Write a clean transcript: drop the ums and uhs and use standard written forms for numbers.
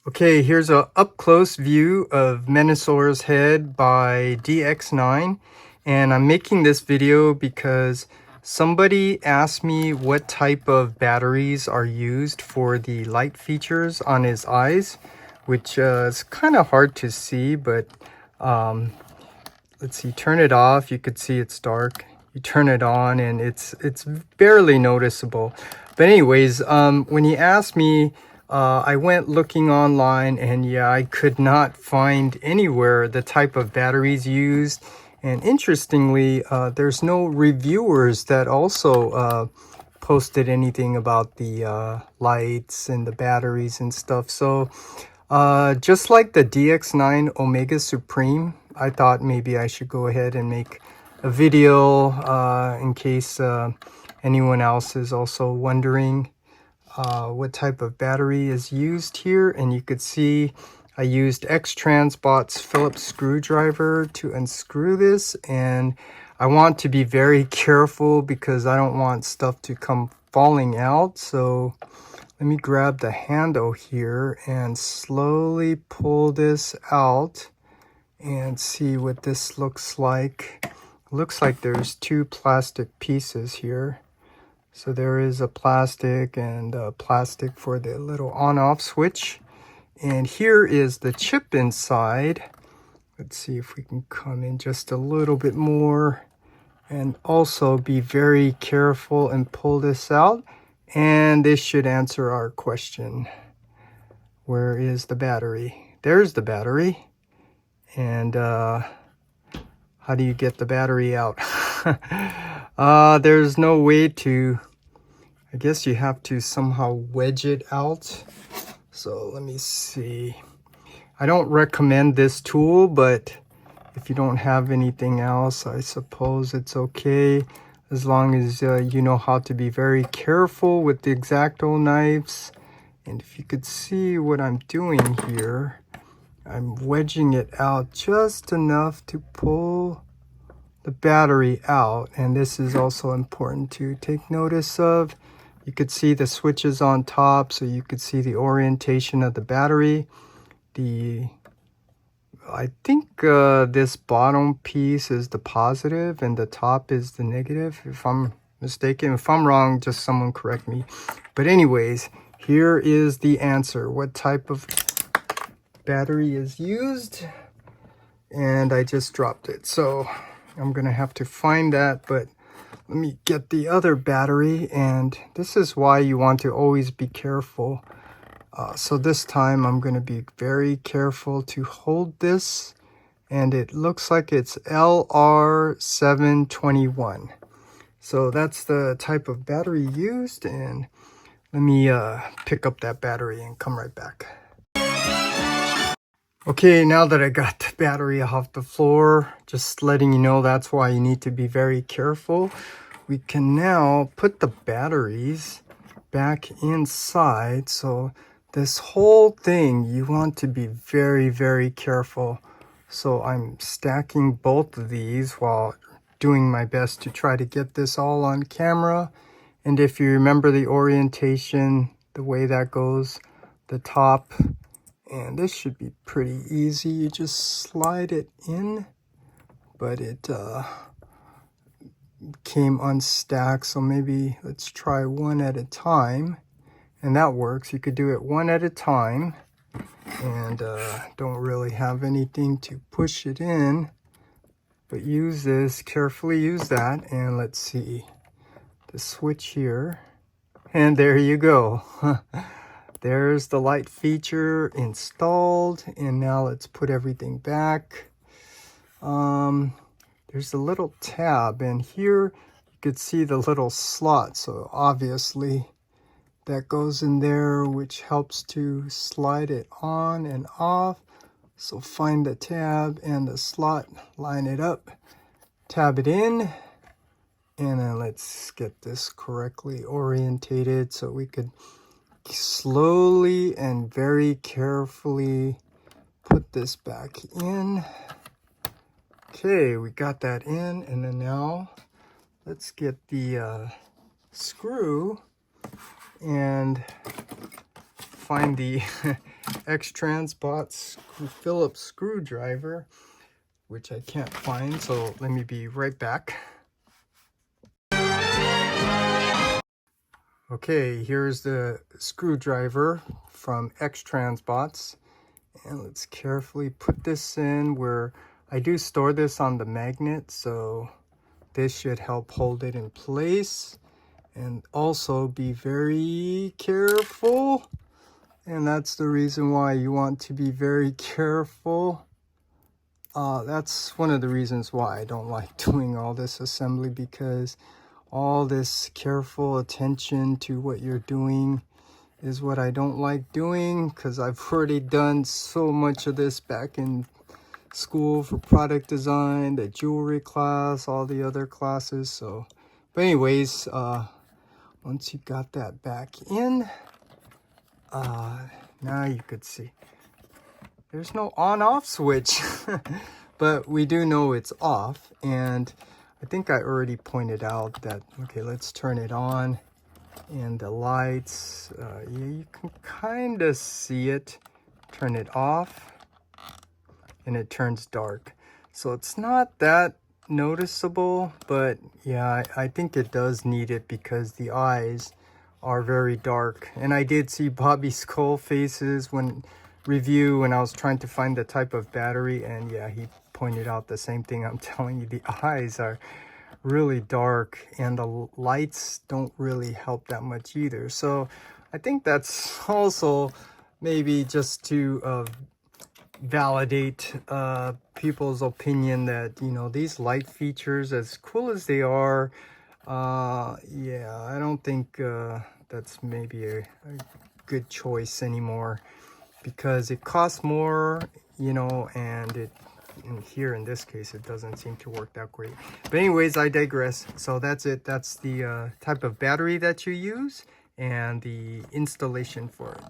Okay, here's a up-close view of Menasor's head by DX9, and I'm making this video because somebody asked me what type of batteries are used for the light features on his eyes, which is kind of hard to see, but let's see, turn it off, you could see it's dark. You turn it on and it's barely noticeable. But anyways, when he asked me, I went looking online, and yeah, I could not find anywhere the type of batteries used. And interestingly, there's no reviewers that also posted anything about the lights and the batteries and stuff. So just like the DX9 Omega Supreme, I thought maybe I should go ahead and make a video in case anyone else is also wondering what type of battery is used here. And you could see I used X-Transbot's Phillips screwdriver to unscrew this, and I want to be very careful because I don't want stuff to come falling out. So let me grab the handle here and slowly pull this out and see what this looks like. Looks like there's two plastic pieces here. So there is a plastic and a plastic for the little on-off switch. And here is the chip inside. Let's see if we can come in just a little bit more. And also be very careful and pull this out. And this should answer our question. Where is the battery? There's the battery. And how do you get the battery out? There's no way to, I guess you have to somehow wedge it out. So let me see. I don't recommend this tool, but if you don't have anything else, I suppose it's okay. As long as you know how to be very careful with the X-Acto knives. And if you could see what I'm doing here, I'm wedging it out just enough to pull the battery out. And this is also important to take notice of. You could see the switches on top, so you could see the orientation of the battery. I think this bottom piece is the positive and the top is the negative, if I'm mistaken. If I'm wrong, just someone correct me. But anyways, here is the answer. What type of battery is used? And I just dropped it, so I'm gonna have to find that. But let me get the other battery, and this is why you want to always be careful. So this time I'm going to be very careful to hold this, and it looks like it's LR721. So that's the type of battery used, and let me pick up that battery and come right back. Okay, now that I got the battery off the floor, just letting you know that's why you need to be very careful. We can now put the batteries back inside. So this whole thing, you want to be very, very careful. So I'm stacking both of these while doing my best to try to get this all on camera. And if you remember the orientation, the way that goes, the top, and this should be pretty easy. You just slide it in, but it came unstacked. So maybe let's try one at a time. And that works. You could do it one at a time, and don't really have anything to push it in, but use this, carefully use that. And let's see the switch here, and there you go. There's the light feature installed. And now let's put everything back. There's a little tab, and here you could see the little slot, so obviously that goes in there, which helps to slide it on and off. So find the tab and the slot, line it up, tab it in, and then let's get this correctly orientated so we could slowly and very carefully put this back in. Okay, we got that in, and then now let's get the screw and find the X-Transbot Phillips screwdriver, which I can't find, so let me be right back. Okay, here's the screwdriver from X-Transbots, and let's carefully put this in where I do store this on the magnet, so this should help hold it in place. And also be very careful, and that's the reason why you want to be very careful. That's one of the reasons why I don't like doing all this assembly, because all this careful attention to what you're doing is what I don't like doing, because I've already done so much of this back in school for product design, the jewelry class, all the other classes. So but anyways, once you got that back in, now you could see there's no on-off switch, but we do know it's off. And I think I already pointed out that, okay, let's turn it on. And the lights, yeah, you can kind of see it. Turn it off, and it turns dark. So it's not that noticeable, but yeah, I think it does need it because the eyes are very dark. And I did see Bobby Skull faces when I was trying to find the type of battery, and yeah, he pointed out the same thing I'm telling you. The eyes are really dark, and the lights don't really help that much either. So I think that's also maybe just to validate people's opinion that, you know, these light features, as cool as they are, yeah, I don't think that's maybe a good choice anymore, because it costs more, you know, and here in this case it doesn't seem to work that great. But anyways, I digress. So that's it. That's the type of battery that you use and the installation for it.